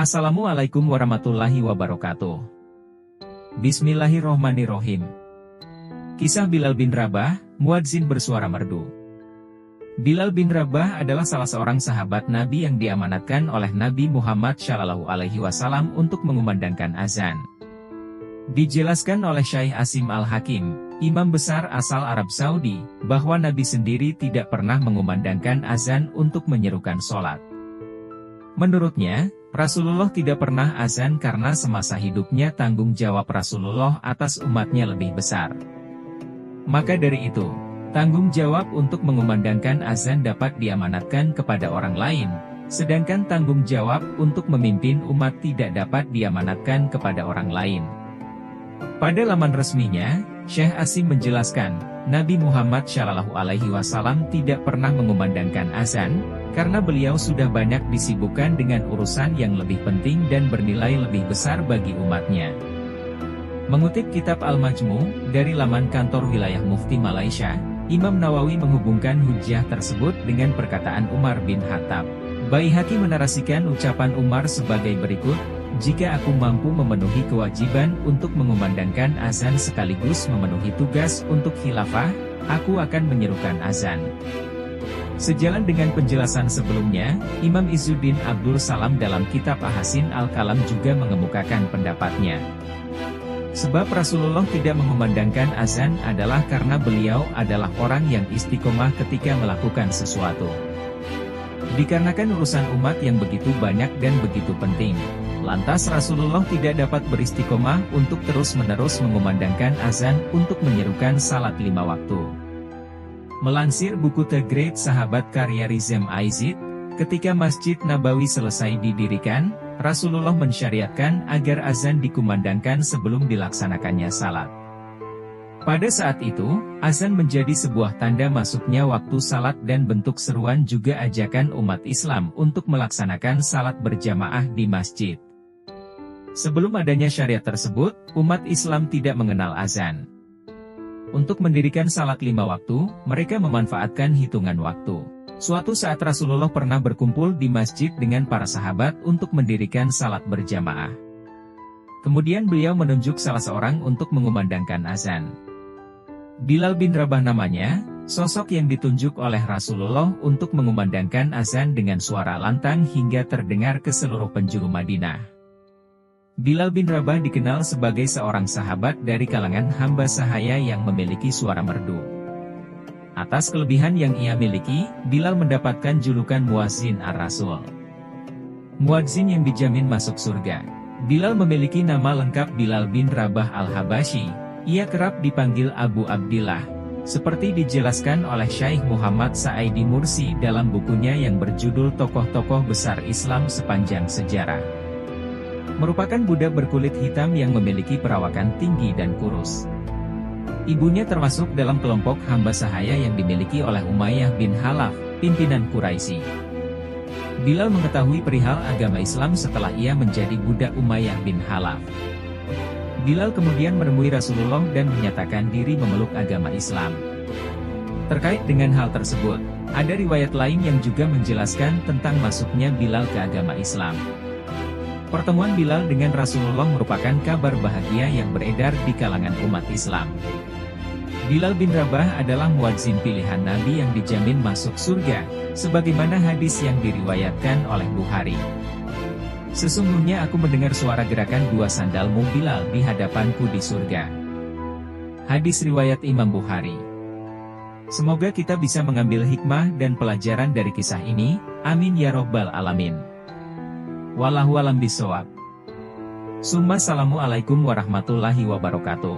Assalamualaikum warahmatullahi wabarakatuh. Bismillahirrohmanirrohim. Kisah Bilal bin Rabah, muadzin bersuara merdu. Bilal bin Rabah adalah salah seorang sahabat Nabi yang diamanatkan oleh Nabi Muhammad SAW untuk mengumandangkan azan. Dijelaskan oleh Syekh Asim Al-Hakim, imam besar asal Arab Saudi, bahwa Nabi sendiri tidak pernah mengumandangkan azan untuk menyerukan sholat. Menurutnya, Rasulullah tidak pernah azan karena semasa hidupnya tanggung jawab Rasulullah atas umatnya lebih besar. Maka dari itu, tanggung jawab untuk mengumandangkan azan dapat diamanatkan kepada orang lain, sedangkan tanggung jawab untuk memimpin umat tidak dapat diamanatkan kepada orang lain. Pada laman resminya, Syekh Asim menjelaskan, Nabi Muhammad SAW tidak pernah mengumandangkan azan, karena beliau sudah banyak disibukkan dengan urusan yang lebih penting dan bernilai lebih besar bagi umatnya. Mengutip kitab Al-Majmu', dari laman kantor wilayah Mufti Malaysia, Imam Nawawi menghubungkan hujjah tersebut dengan perkataan Umar bin Khattab. Baihaqi menarasikan ucapan Umar sebagai berikut, jika aku mampu memenuhi kewajiban untuk mengumandangkan azan sekaligus memenuhi tugas untuk khilafah, aku akan menyerukan azan. Sejalan dengan penjelasan sebelumnya, Imam Izzuddin Abdul Salam dalam kitab Ahasin Al-Kalam juga mengemukakan pendapatnya. Sebab Rasulullah tidak mengumandangkan azan adalah karena beliau adalah orang yang istiqomah ketika melakukan sesuatu. Dikarenakan urusan umat yang begitu banyak dan begitu penting, lantas Rasulullah tidak dapat beristiqomah untuk terus-menerus mengumandangkan azan untuk menyerukan salat 5 waktu. Melansir buku The Great Sahabat karya Rizem Aizid, ketika Masjid Nabawi selesai didirikan, Rasulullah mensyariatkan agar azan dikumandangkan sebelum dilaksanakannya salat. Pada saat itu, azan menjadi sebuah tanda masuknya waktu salat dan bentuk seruan juga ajakan umat Islam untuk melaksanakan salat berjamaah di masjid. Sebelum adanya syariat tersebut, umat Islam tidak mengenal azan. Untuk mendirikan salat 5 waktu, mereka memanfaatkan hitungan waktu. Suatu saat Rasulullah pernah berkumpul di masjid dengan para sahabat untuk mendirikan salat berjamaah. Kemudian beliau menunjuk salah seorang untuk mengumandangkan azan. Bilal bin Rabah namanya, sosok yang ditunjuk oleh Rasulullah untuk mengumandangkan azan dengan suara lantang hingga terdengar ke seluruh penjuru Madinah. Bilal bin Rabah dikenal sebagai seorang sahabat dari kalangan hamba sahaya yang memiliki suara merdu. Atas kelebihan yang ia miliki, Bilal mendapatkan julukan Muadzin ar-Rasul. Muadzin yang dijamin masuk surga. Bilal memiliki nama lengkap Bilal bin Rabah al-Habashi, ia kerap dipanggil Abu Abdillah, seperti dijelaskan oleh Syekh Muhammad Sa'idi Mursi dalam bukunya yang berjudul Tokoh-Tokoh Besar Islam Sepanjang Sejarah. Merupakan budak berkulit hitam yang memiliki perawakan tinggi dan kurus. Ibunya termasuk dalam kelompok hamba sahaya yang dimiliki oleh Umayyah bin Khalaf, pimpinan Quraisy. Bilal mengetahui perihal agama Islam setelah ia menjadi budak Umayyah bin Khalaf. Bilal kemudian menemui Rasulullah dan menyatakan diri memeluk agama Islam. Terkait dengan hal tersebut, ada riwayat lain yang juga menjelaskan tentang masuknya Bilal ke agama Islam. Pertemuan Bilal dengan Rasulullah merupakan kabar bahagia yang beredar di kalangan umat Islam. Bilal bin Rabah adalah muadzin pilihan Nabi yang dijamin masuk surga, sebagaimana hadis yang diriwayatkan oleh Bukhari. Sesungguhnya aku mendengar suara gerakan 2 sandalmu Bilal di hadapanku di surga. Hadis riwayat Imam Bukhari. Semoga kita bisa mengambil hikmah dan pelajaran dari kisah ini, amin ya robbal alamin. Wallahu a'lam bishawab. Summa assalamualaikum warahmatullahi wabarakatuh.